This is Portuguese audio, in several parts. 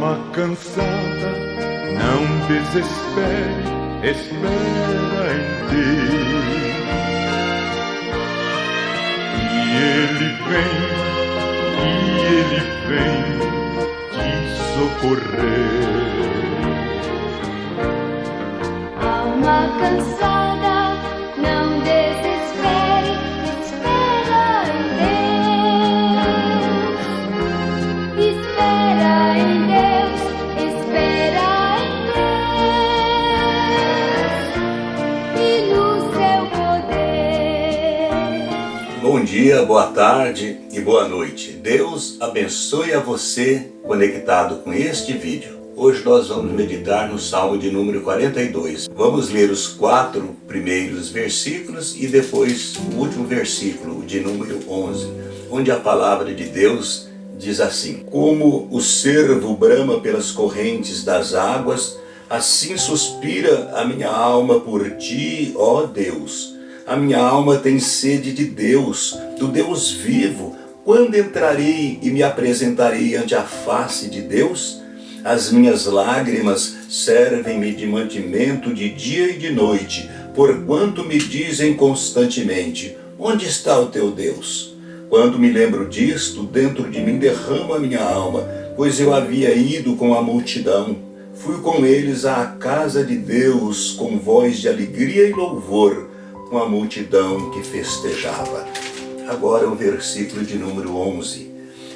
Alma cansada, não desespere, espera em Deus. E Ele vem te socorrer. Alma cansada, não desespere, espera em Deus. Espera em Deus, espera em Deus e no seu poder. Bom dia, boa tarde e boa noite. Deus abençoe a você conectado com este vídeo. Hoje nós vamos meditar no Salmo de número 42. Vamos ler os 4 primeiros versículos e depois o último versículo, de número 11, onde a palavra de Deus diz assim: Como o cervo brama pelas correntes das águas, assim suspira a minha alma por ti, ó Deus. A minha alma tem sede de Deus, do Deus vivo. Quando entrarei e me apresentarei ante a face de Deus? As minhas lágrimas servem-me de mantimento de dia e de noite, porquanto me dizem constantemente: onde está o teu Deus? Quando me lembro disto, dentro de mim derrama a minha alma, pois eu havia ido com a multidão. Fui com eles à casa de Deus, com voz de alegria e louvor, com a multidão que festejava. Agora o versículo de número 11.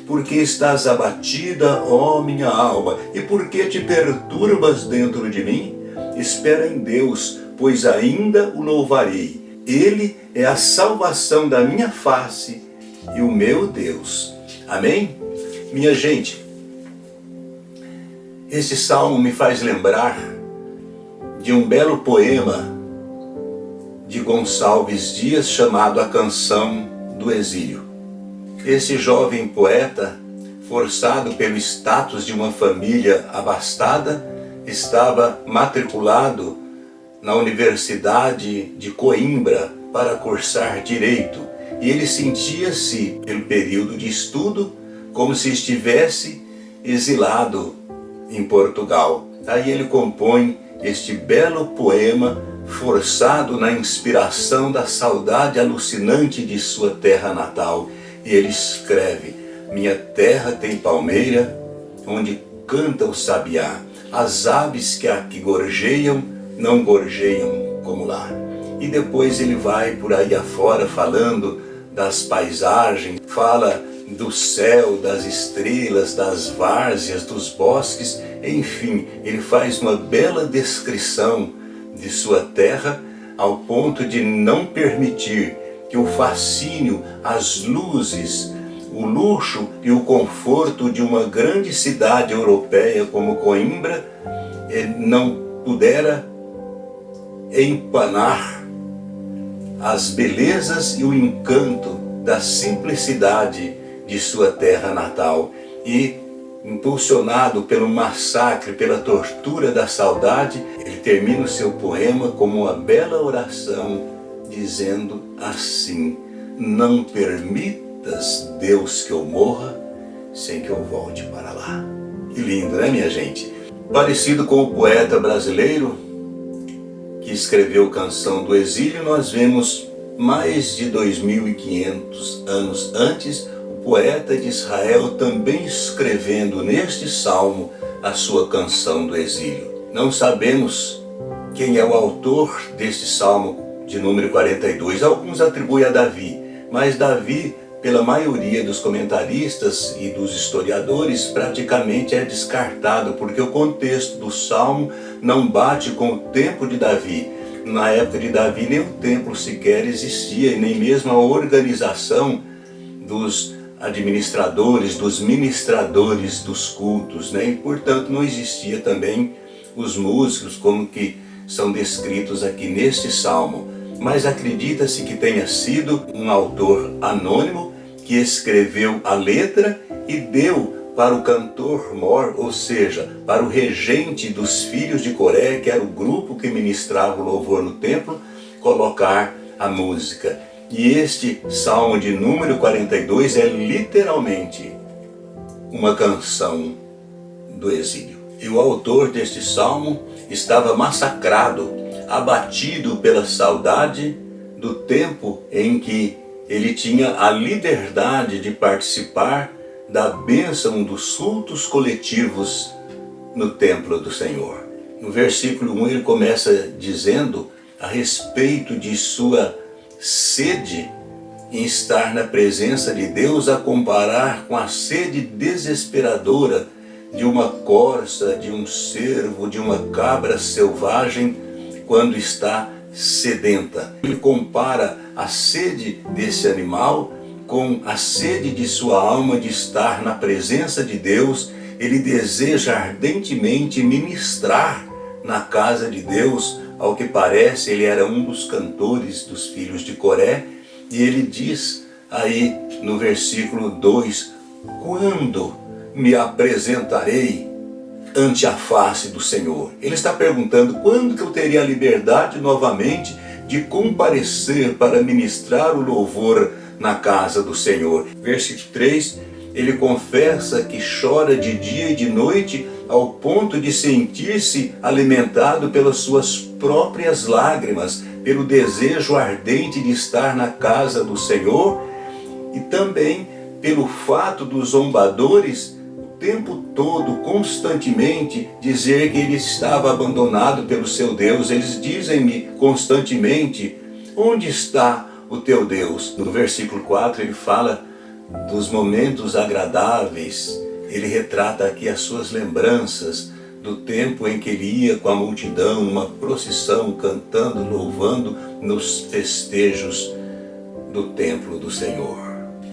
Porque estás abatida, ó minha alma, e por que te perturbas dentro de mim? Espera em Deus, pois ainda o louvarei. Ele é a salvação da minha face e o meu Deus. Amém? Minha gente, esse salmo me faz lembrar de um belo poema de Gonçalves Dias chamado A Canção do Exílio. Esse jovem poeta, forçado pelo status de uma família abastada, estava matriculado na Universidade de Coimbra para cursar Direito, e ele sentia-se, pelo período de estudo, como se estivesse exilado em Portugal. Aí ele compõe este belo poema, forçado na inspiração da saudade alucinante de sua terra natal. E ele escreve: minha terra tem palmeira, onde canta o sabiá. As aves que aqui gorjeiam, não gorjeiam como lá. E depois ele vai por aí afora falando das paisagens, fala do céu, das estrelas, das várzeas, dos bosques, enfim, ele faz uma bela descrição de sua terra, ao ponto de não permitir que o fascínio, as luzes, o luxo e o conforto de uma grande cidade europeia como Coimbra não pudera empanar as belezas e o encanto da simplicidade de sua terra natal. E, impulsionado pelo massacre, pela tortura da saudade, ele termina o seu poema como uma bela oração, dizendo assim: não permitas, Deus, que eu morra sem que eu volte para lá. Que lindo, né, minha gente? Parecido com o poeta brasileiro que escreveu Canção do Exílio, nós vemos mais de 2.500 anos antes o poeta de Israel também escrevendo neste salmo a sua Canção do Exílio. Não sabemos quem é o autor deste salmo de número 42. Alguns atribuem a Davi, mas Davi, pela maioria dos comentaristas e dos historiadores, praticamente é descartado, porque o contexto do salmo não bate com o tempo de Davi. Na época de Davi nem o templo sequer existia, e nem mesmo a organização dos administradores, dos ministradores dos cultos, né? E portanto não existia também os músicos como que são descritos aqui neste salmo. Mas acredita-se que tenha sido um autor anônimo que escreveu a letra e deu para o cantor mor, ou seja, para o regente dos filhos de Coré, que era o grupo que ministrava o louvor no templo, colocar a música. E este salmo de número 42 é literalmente uma canção do exílio. E o autor deste salmo estava massacrado, abatido pela saudade do tempo em que ele tinha a liberdade de participar da bênção dos cultos coletivos no templo do Senhor. No versículo 1 ele começa dizendo a respeito de sua sede em estar na presença de Deus, a comparar com a sede desesperadora de uma corça, de um cervo, de uma cabra selvagem quando está sedenta. Ele compara a sede desse animal com a sede de sua alma de estar na presença de Deus. Ele deseja ardentemente ministrar na casa de Deus. Ao que parece, ele era um dos cantores dos filhos de Coré, e ele diz aí no versículo 2, quando me apresentarei ante a face do Senhor? Ele está perguntando quando que eu teria a liberdade novamente de comparecer para ministrar o louvor na casa do Senhor. Versículo 3, ele confessa que chora de dia e de noite ao ponto de sentir-se alimentado pelas suas próprias lágrimas, pelo desejo ardente de estar na casa do Senhor, e também pelo fato dos zombadores o tempo todo, constantemente, dizer que ele estava abandonado pelo seu Deus. Eles dizem-me constantemente, onde está o teu Deus? No versículo 4 ele fala dos momentos agradáveis, ele retrata aqui as suas lembranças do tempo em que ele ia com a multidão, numa procissão, cantando, louvando nos festejos do templo do Senhor.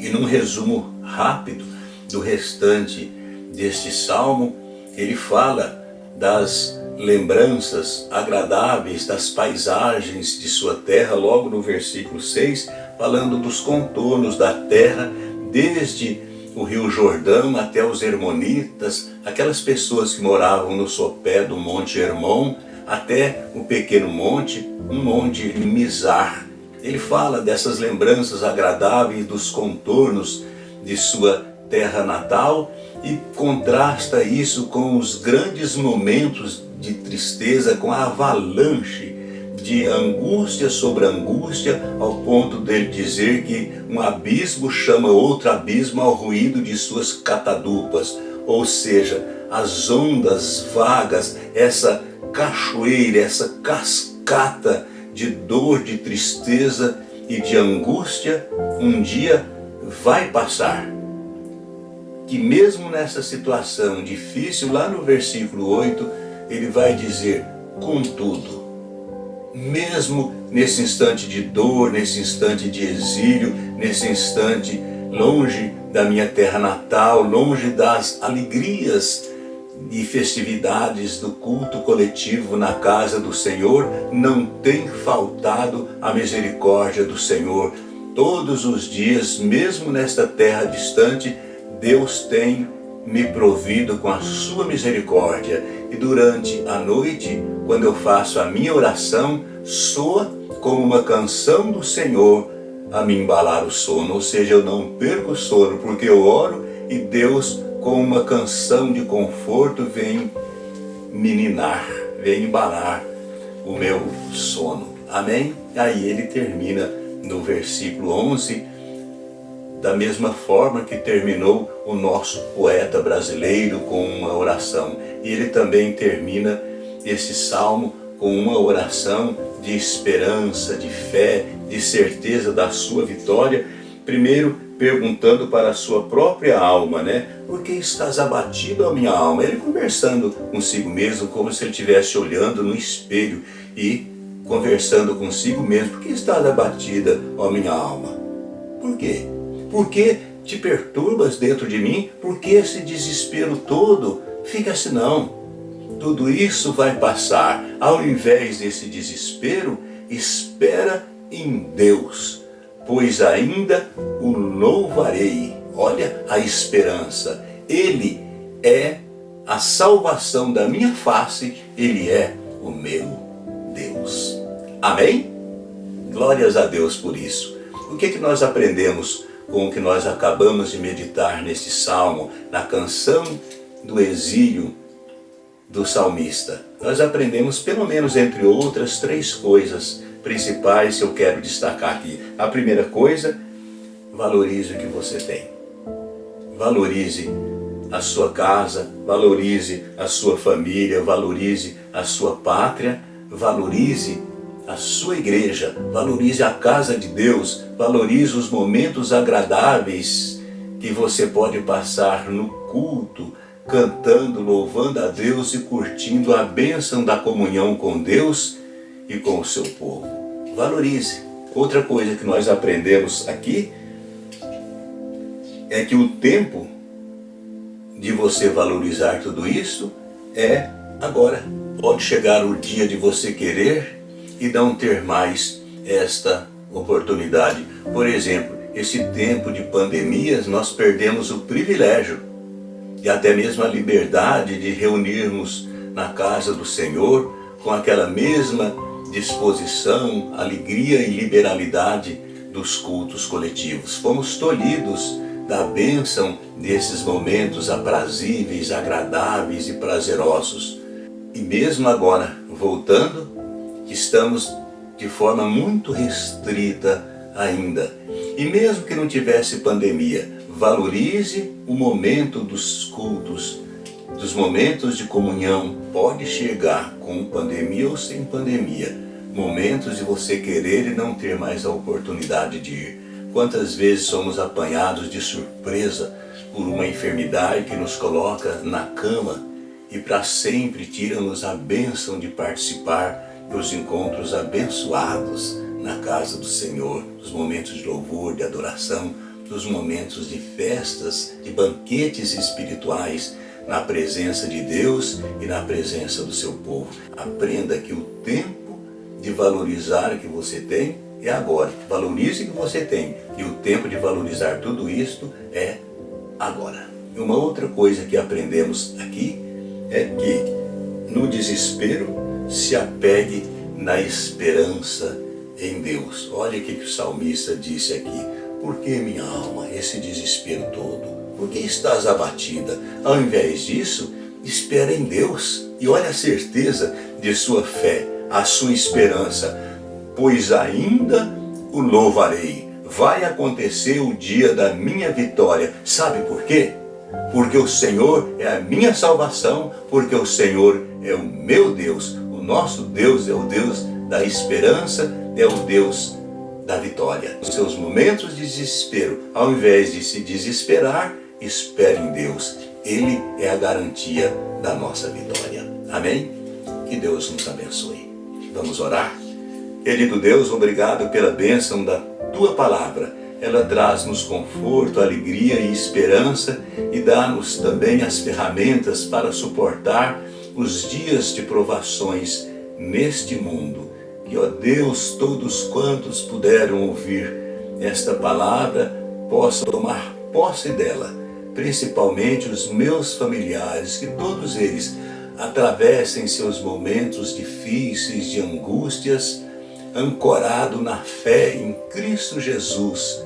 E num resumo rápido do restante deste salmo, ele fala das lembranças agradáveis, das paisagens de sua terra, logo no versículo 6, falando dos contornos da terra, desde o rio Jordão até os Hermonitas, aquelas pessoas que moravam no sopé do Monte Hermon, até o pequeno monte, um monte Mizar. Ele fala dessas lembranças agradáveis, dos contornos de sua terra natal, e contrasta isso com os grandes momentos de tristeza, com a avalanche de angústia sobre angústia, ao ponto dele dizer que um abismo chama outro abismo ao ruído de suas catadupas, ou seja, as ondas vagas, essa cachoeira, essa cascata de dor, de tristeza e de angústia, um dia vai passar. Que mesmo nessa situação difícil, lá no versículo 8, ele vai dizer, contudo, mesmo nesse instante de dor, nesse instante de exílio, nesse instante longe da minha terra natal, longe das alegrias e festividades do culto coletivo na casa do Senhor, não tem faltado a misericórdia do Senhor. Todos os dias, mesmo nesta terra distante, Deus tem me provido com a sua misericórdia, e durante a noite, quando eu faço a minha oração, soa como uma canção do Senhor a me embalar o sono, ou seja, eu não perco o sono, porque eu oro e Deus, com uma canção de conforto, vem me ninar, vem embalar o meu sono. Amém? Aí ele termina no versículo 11, da mesma forma que terminou o nosso poeta brasileiro com uma oração. E ele também termina esse salmo com uma oração de esperança, de fé, de certeza da sua vitória. Primeiro perguntando para a sua própria alma, né? Por que estás abatido, a minha alma? Ele conversando consigo mesmo, como se ele estivesse olhando no espelho e conversando consigo mesmo. Por que estás abatida, ó minha alma? Por quê? Por que te perturbas dentro de mim? Por que esse desespero todo? Fica assim, não. Tudo isso vai passar. Ao invés desse desespero, espera em Deus, pois ainda o louvarei. Olha a esperança. Ele é a salvação da minha face, Ele é o meu Deus. Amém? Glórias a Deus por isso. O que nós aprendemos com o que nós acabamos de meditar neste salmo, na canção do exílio do salmista? Nós aprendemos, pelo menos entre outras, 3 coisas principais que eu quero destacar aqui. A primeira coisa, valorize o que você tem. Valorize a sua casa, valorize a sua família, valorize a sua pátria, valorize a sua igreja, valorize a casa de Deus, valorize os momentos agradáveis que você pode passar no culto, cantando, louvando a Deus e curtindo a bênção da comunhão com Deus e com o seu povo. Valorize. Outra coisa que nós aprendemos aqui é que o tempo de você valorizar tudo isso é agora. Pode chegar o dia de você querer e não ter mais esta oportunidade. Por exemplo, esse tempo de pandemias, nós perdemos o privilégio e até mesmo a liberdade de reunirmos na casa do Senhor com aquela mesma disposição, alegria e liberalidade dos cultos coletivos. Fomos tolhidos da bênção desses momentos aprazíveis, agradáveis e prazerosos. E mesmo agora, voltando, estamos de forma muito restrita ainda. E mesmo que não tivesse pandemia, valorize o momento dos cultos, dos momentos de comunhão. Pode chegar com pandemia ou sem pandemia, momentos de você querer e não ter mais a oportunidade de ir. Quantas vezes somos apanhados de surpresa por uma enfermidade que nos coloca na cama e para sempre tira-nos a bênção de participar dos encontros abençoados na casa do Senhor, dos momentos de louvor, de adoração, dos momentos de festas, de banquetes espirituais na presença de Deus e na presença do seu povo. Aprenda que o tempo de valorizar o que você tem é agora. Valorize o que você tem e o tempo de valorizar tudo isto é agora. E uma outra coisa que aprendemos aqui é que no desespero se apegue na esperança em Deus. Olha o que o salmista disse aqui. Por que, minha alma, esse desespero todo? Por que estás abatida? Ao invés disso, espera em Deus e olha a certeza de sua fé, a sua esperança. Pois ainda o louvarei. Vai acontecer o dia da minha vitória. Sabe por quê? Porque o Senhor é a minha salvação, porque o Senhor é o meu Deus. O nosso Deus é o Deus da esperança, é o Deus da vitória. Nos seus momentos de desespero, ao invés de se desesperar, espere em Deus. Ele é a garantia da nossa vitória. Amém? Que Deus nos abençoe. Vamos orar? Querido Deus, obrigado pela bênção da Tua palavra. Ela traz-nos conforto, alegria e esperança e dá-nos também as ferramentas para suportar os dias de provações neste mundo. Que, ó Deus, todos quantos puderam ouvir esta palavra possam tomar posse dela, principalmente os meus familiares, que todos eles atravessem seus momentos difíceis de angústias, ancorado na fé em Cristo Jesus.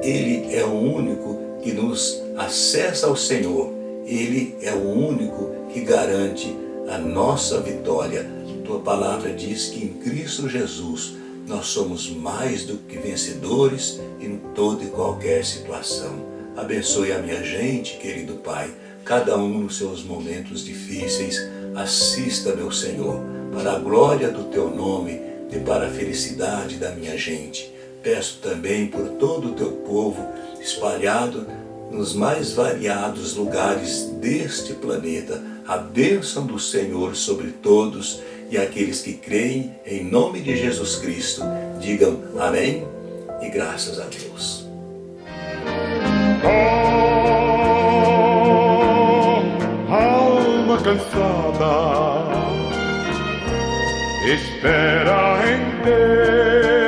Ele é o único que nos acessa ao Senhor. Ele é o único que garante a nossa vitória. Tua palavra diz que em Cristo Jesus nós somos mais do que vencedores em toda e qualquer situação. Abençoe a minha gente, querido Pai, cada um nos seus momentos difíceis. Assista, meu Senhor, para a glória do Teu nome e para a felicidade da minha gente. Peço também por todo o Teu povo espalhado nos mais variados lugares deste planeta, a bênção do Senhor sobre todos e aqueles que creem em nome de Jesus Cristo. Digam amém e graças a Deus. Alma cansada, espera em Deus.